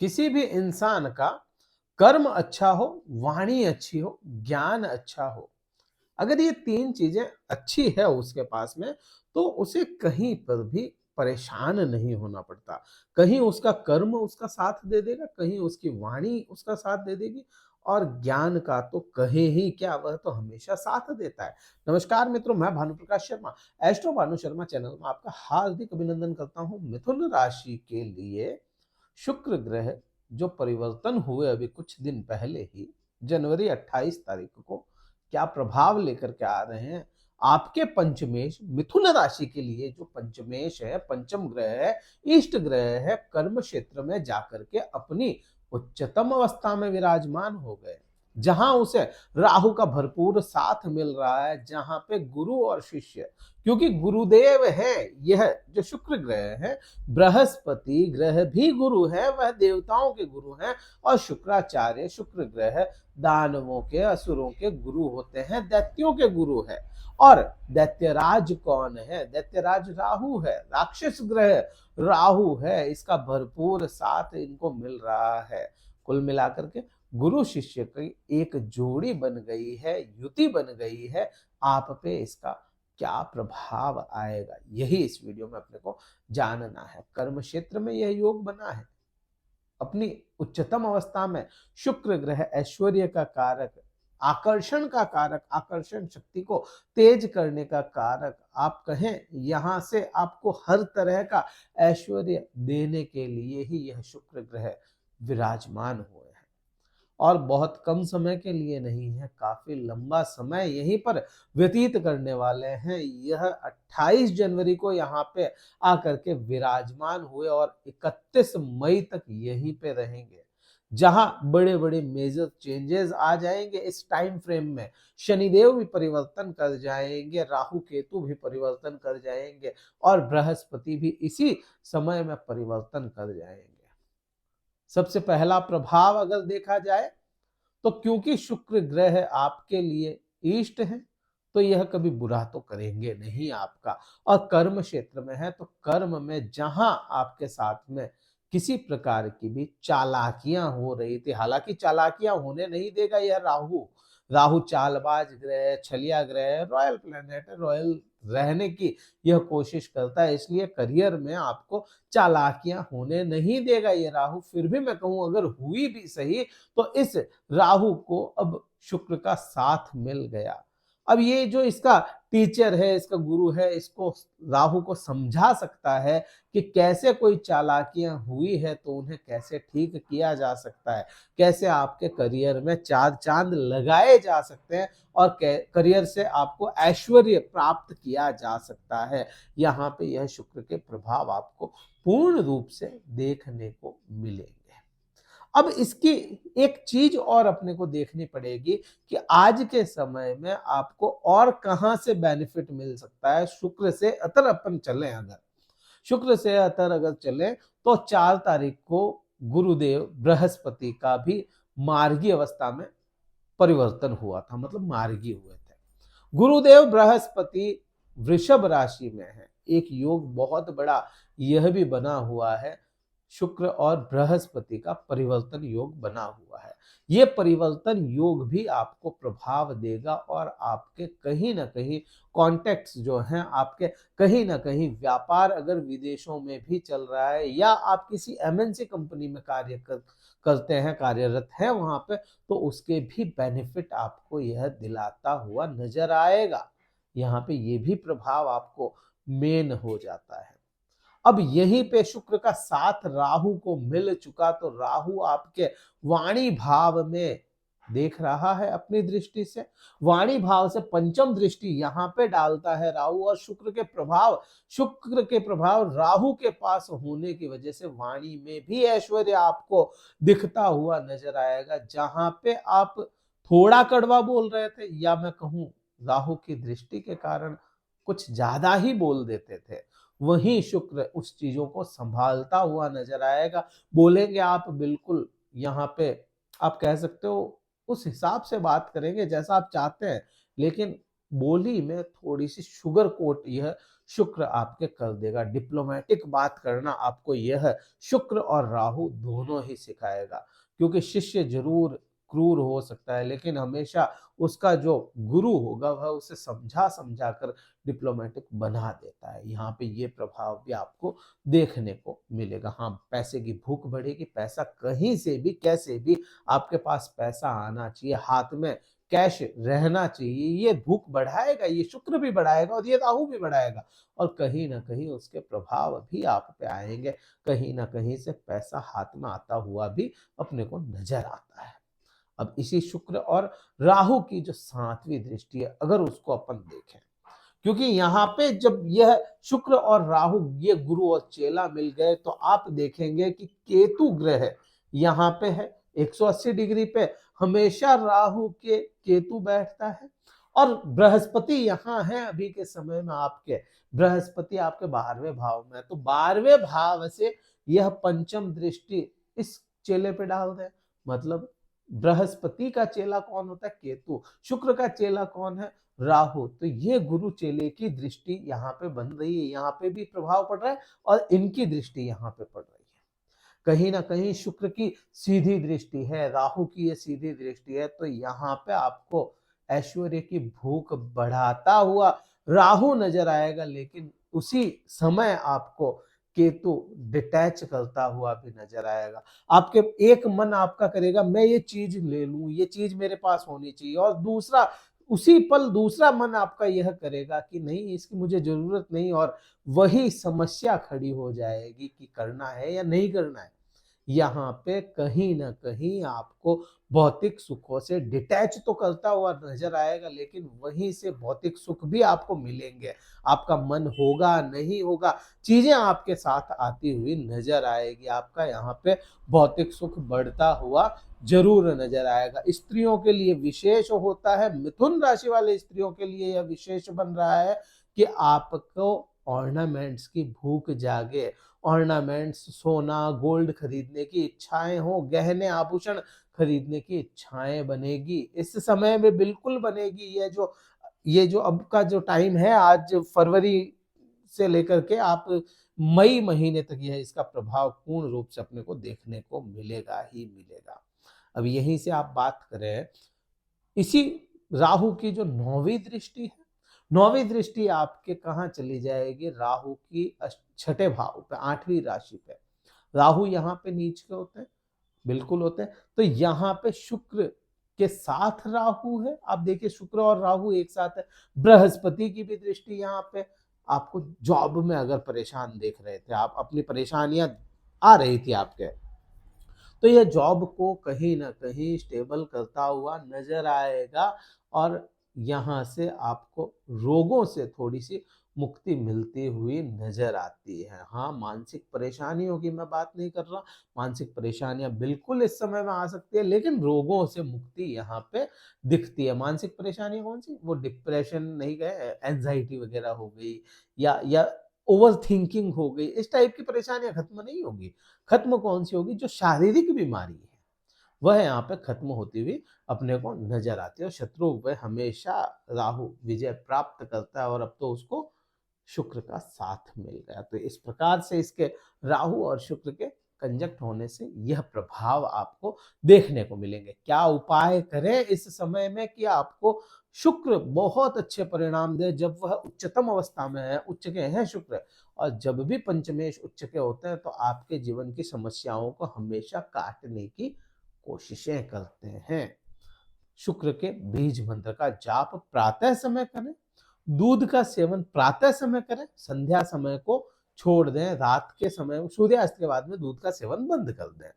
किसी भी इंसान का कर्म अच्छा हो, वाणी अच्छी हो, ज्ञान अच्छा हो, अगर ये तीन चीजें अच्छी है उसके पास में, तो उसे कहीं पर भी परेशान नहीं होना पड़ता। कहीं उसका कर्म उसका साथ दे देगा, कहीं उसकी वाणी उसका साथ दे देगी, और ज्ञान का तो कहे ही क्या, वह तो हमेशा साथ देता है। नमस्कार मित्रों, मैं भानुप्रकाश शर्मा, एस्ट्रो भानु शर्मा चैनल में आपका हार्दिक अभिनंदन करता हूं। मिथुन राशि के लिए शुक्र ग्रह जो परिवर्तन हुए अभी कुछ दिन पहले ही, जनवरी 28 तारीख को, क्या प्रभाव लेकर के आ रहे हैं आपके पंचमेश मिथुन राशि के लिए। जो पंचमेश है, पंचम ग्रह है, इष्ट ग्रह है, कर्म क्षेत्र में जाकर के अपनी उच्चतम अवस्था में विराजमान हो गए, जहां उसे राहु का भरपूर साथ मिल रहा है, जहां पे गुरु और शिष्य, क्योंकि गुरुदेव है यह जो शुक्र ग्रह है, बृहस्पति ग्रह भी गुरु है, वह देवताओं के गुरु हैं, और शुक्राचार्य शुक्र ग्रह दानवों के, असुरों के गुरु होते हैं, दैत्यों के गुरु है। और दैत्यराज कौन है? दैत्यराज राहु है, राक्षस ग्रह राहु है, इसका भरपूर साथ इनको मिल रहा है। कुल मिलाकर के गुरु शिष्य की एक जोड़ी बन गई है, युति बन गई है। आप पे इसका क्या प्रभाव आएगा, यही इस वीडियो में अपने को जानना है। कर्म क्षेत्र में यह योग बना है, अपनी उच्चतम अवस्था में शुक्र ग्रह ऐश्वर्य का कारक, आकर्षण का कारक, आकर्षण शक्ति को तेज करने का कारक, आप कहें यहां से आपको हर तरह का ऐश्वर्य देने के लिए ही यह शुक्र ग्रह विराजमान हुए हैं। और बहुत कम समय के लिए नहीं है, काफी लंबा समय यहीं पर व्यतीत करने वाले हैं। यह 28 जनवरी को यहाँ पे आकर के विराजमान हुए और 31 मई तक यहीं पे रहेंगे, जहां बड़े बड़े मेजर चेंजेस आ जाएंगे इस टाइम फ्रेम में। शनिदेव भी परिवर्तन कर जाएंगे, राहु केतु भी परिवर्तन कर जाएंगे, और बृहस्पति भी इसी समय में परिवर्तन कर जाएंगे। सबसे पहला प्रभाव अगर देखा जाए, तो क्योंकि शुक्र ग्रह आपके लिए इष्ट है, तो यह कभी बुरा तो करेंगे नहीं आपका। और कर्म क्षेत्र में है, तो कर्म में जहां आपके साथ में किसी प्रकार की भी चालाकियां हो रही थी, हालांकि चालाकियां होने नहीं देगा यह राहु। राहु चालबाज ग्रह, छलिया ग्रह, रॉयल प्लेनेट, रॉयल रहने की यह कोशिश करता है, इसलिए करियर में आपको चालाकियां होने नहीं देगा ये राहु। फिर भी मैं कहूं, अगर हुई भी सही, तो इस राहु को अब शुक्र का साथ मिल गया। अब ये जो इसका टीचर है, इसका गुरु है, इसको राहु को समझा सकता है कि कैसे कोई चालाकियां हुई है तो उन्हें कैसे ठीक किया जा सकता है, कैसे आपके करियर में चार चांद लगाए जा सकते हैं, और करियर से आपको ऐश्वर्य प्राप्त किया जा सकता है। यहाँ पे यह शुक्र के प्रभाव आपको पूर्ण रूप से देखने को मिलेंगे। अब इसकी एक चीज और अपने को देखनी पड़ेगी कि आज के समय में आपको और कहां से बेनिफिट मिल सकता है। शुक्र से अतर अपन चले, अगर शुक्र से अतर अगर चले, तो 4 तारीख को गुरुदेव बृहस्पति का भी मार्गी अवस्था में परिवर्तन हुआ था, मतलब मार्गी हुए थे। गुरुदेव बृहस्पति वृषभ राशि में है, एक योग बहुत बड़ा यह भी बना हुआ है, शुक्र और बृहस्पति का परिवर्तन योग बना हुआ है। ये परिवर्तन योग भी आपको प्रभाव देगा, और आपके कहीं ना कहीं कॉन्टेक्ट्स जो हैं, आपके कहीं ना कहीं व्यापार अगर विदेशों में भी चल रहा है, या आप किसी एमएनसी कंपनी में करते हैं, कार्यरत हैं वहां पे, तो उसके भी बेनिफिट आपको यह दिलाता हुआ नजर आएगा। यहाँ पे ये भी प्रभाव आपको मेन हो जाता है। अब यहीं पे शुक्र का साथ राहु को मिल चुका, तो राहु आपके वाणी भाव में देख रहा है अपनी दृष्टि से, वाणी भाव से पंचम दृष्टि यहां पे डालता है राहु, और शुक्र के प्रभाव राहु के पास होने की वजह से वाणी में भी ऐश्वर्य आपको दिखता हुआ नजर आएगा। जहां पे आप थोड़ा कड़वा बोल रहे थे, या मैं कहूं राहु की दृष्टि के कारण कुछ ज्यादा ही बोल देते थे, वहीं शुक्र उस चीजों को संभालता हुआ नजर आएगा। बोलेंगे आप बिल्कुल, यहाँ पे आप कह सकते हो उस हिसाब से बात करेंगे जैसा आप चाहते हैं, लेकिन बोली में थोड़ी सी शुगर कोट यह शुक्र आपके कर देगा। डिप्लोमेटिक बात करना आपको यह शुक्र और राहु दोनों ही सिखाएगा, क्योंकि शिष्य जरूर क्रूर हो सकता है, लेकिन हमेशा उसका जो गुरु होगा वह उसे समझा समझा कर डिप्लोमेटिक बना देता है। यहाँ पे ये प्रभाव भी आपको देखने को मिलेगा। हाँ, पैसे की भूख बढ़ेगी, पैसा कहीं से भी कैसे भी आपके पास पैसा आना चाहिए, हाथ में कैश रहना चाहिए, ये भूख बढ़ाएगा, ये शुक्र भी बढ़ाएगा और ये राहु भी बढ़ाएगा। और कहीं ना कहीं उसके प्रभाव भी आप पे आएंगे, कहीं ना कहीं से पैसा हाथ में आता हुआ भी अपने को नजर आता है। अब इसी शुक्र और राहु की जो सातवीं दृष्टि है, अगर उसको अपन देखें, क्योंकि यहाँ पे जब यह शुक्र और राहु ये गुरु और चेला मिल गए, तो आप देखेंगे कि केतु ग्रह यहाँ पे है 180 डिग्री पे, हमेशा राहु के केतु बैठता है। और बृहस्पति यहाँ है अभी के समय में आपके, बृहस्पति आपके 12वें भाव में है, तो 12वें भाव से यह पंचम दृष्टि इस चेले पे डाल दे। मतलब बृहस्पति का चेला कौन होता है? केतु। शुक्र का चेला कौन है? राहु। तो ये गुरु चेले की दृष्टि यहाँ पे बन रही है, यहाँ पे भी प्रभाव पड़ रहा है और इनकी दृष्टि यहाँ पे पड़ रही है। कहीं ना कहीं शुक्र की सीधी दृष्टि है, राहु की ये सीधी दृष्टि है, तो यहाँ पे आपको ऐश्वर्य की भूख बढ़ाता हुआ राहु नजर आएगा, लेकिन उसी समय आपको केतु डिटैच करता हुआ भी नजर आएगा। आपके एक मन आपका करेगा मैं ये चीज ले लूं, ये चीज मेरे पास होनी चाहिए, और दूसरा उसी पल दूसरा मन आपका यह करेगा कि नहीं, इसकी मुझे जरूरत नहीं, और वही समस्या खड़ी हो जाएगी कि करना है या नहीं करना है। यहाँ पे कहीं ना कहीं आपको भौतिक सुखों से डिटैच तो करता हुआ नजर आएगा, लेकिन वहीं से भौतिक सुख भी आपको मिलेंगे। आपका मन होगा नहीं होगा, चीजें आपके साथ आती हुई नजर आएगी, आपका यहाँ पे भौतिक सुख बढ़ता हुआ जरूर नजर आएगा। स्त्रियों के लिए विशेष होता है, मिथुन राशि वाले स्त्रियों के लिए यह विशेष बन रहा है कि आपको ऑर्नामेंट्स की भूख जागे, ऑर्नामेंट्स, सोना गोल्ड खरीदने की इच्छाएं हो, गहने आभूषण खरीदने की इच्छाएं बनेगी, इस समय में बिल्कुल बनेगी। ये जो अब का जो टाइम है, आज फरवरी से लेकर के आप मई महीने तक यह इसका प्रभाव पूर्ण रूप से अपने को देखने को मिलेगा ही मिलेगा। अब यहीं से आप बात करें इसी राहु की जो 9वीं दृष्टि है, 9वीं दृष्टि आपके कहाँ चली जाएगी? राहु की 6ठे भाव पे, 8वीं राशि पे। राहु यहाँ पे नीच के होते हैं, बिल्कुल होते हैं। तो यहाँ पे शुक्र के साथ राहु है, आप देखिए शुक्र और राहु एक साथ है। बृहस्पति की भी दृष्टि यहाँ पे। आपको जॉब में अगर परेशान देख रहे थे आप, अपनी परेशानियां आ रही थी आपके, तो यह जॉब को कहीं ना कहीं स्टेबल करता हुआ नजर आएगा, और यहाँ से आपको रोगों से थोड़ी सी मुक्ति मिलती हुई नजर आती है। हाँ, मानसिक परेशानियों की मैं बात नहीं कर रहा, मानसिक परेशानियां बिल्कुल इस समय में आ सकती है, लेकिन रोगों से मुक्ति यहाँ पे दिखती है। मानसिक परेशानी कौन सी? वो डिप्रेशन नहीं गए, एंजाइटी वगैरह हो गई, या ओवर थिंकिंग हो गई, इस टाइप की परेशानियां खत्म नहीं होगी। खत्म कौन सी होगी? जो शारीरिक बीमारी है वह यहाँ पे खत्म होती हुई अपने को नजर आती है, और शत्रु पे हमेशा राहु विजय प्राप्त करता है, और अब तो उसको शुक्र का साथ मिल गया। तो इस प्रकार से इसके राहु और शुक्र के कंजक्ट होने से यह प्रभाव आपको देखने को मिलेंगे। क्या उपाय करें इस समय में कि आपको शुक्र बहुत अच्छे परिणाम दे? जब वह उच्चतम अवस्था में है, उच्च के हैं शुक्र, और जब भी पंचमेश उच्च के होते हैं तो आपके जीवन की समस्याओं को हमेशा काटने की कोशिशें करते हैं। शुक्र के बीज मंत्र का जाप प्रातः समय करें, दूध का सेवन प्रातः समय करें, संध्या समय को छोड़ दें, रात के समय सूर्यास्त के बाद में दूध का सेवन बंद कर दें।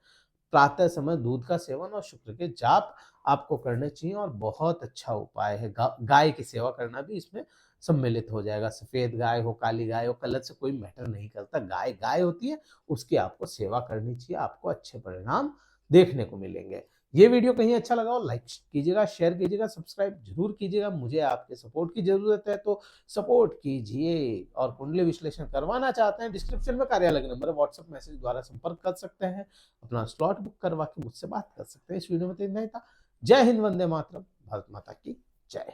प्रातः समय दूध का सेवन और शुक्र के जाप आपको करने चाहिए, और बहुत अच्छा उपाय है। गाय की सेवा करना भी इसमें सम्मिलित हो जाएगा। सफेद गाय हो, काली गाय हो, कलर से कोई मैटर नहीं करता, गाय गाय होती है, उसकी आपको सेवा करनी चाहिए, आपको अच्छे परिणाम देखने को मिलेंगे। ये वीडियो कहीं अच्छा लगा हो लाइक कीजिएगा, शेयर कीजिएगा, सब्सक्राइब जरूर कीजिएगा। मुझे आपके सपोर्ट की जरूरत है, तो सपोर्ट कीजिए। और कुंडली विश्लेषण करवाना चाहते हैं, डिस्क्रिप्शन में कार्यालय नंबर व्हाट्सएप मैसेज द्वारा संपर्क कर सकते हैं, अपना स्लॉट बुक करवा के मुझसे बात कर सकते हैं। इस वीडियो में तो इतना ही था। जय हिंद, वंदे मातरम, भारत माता की जय।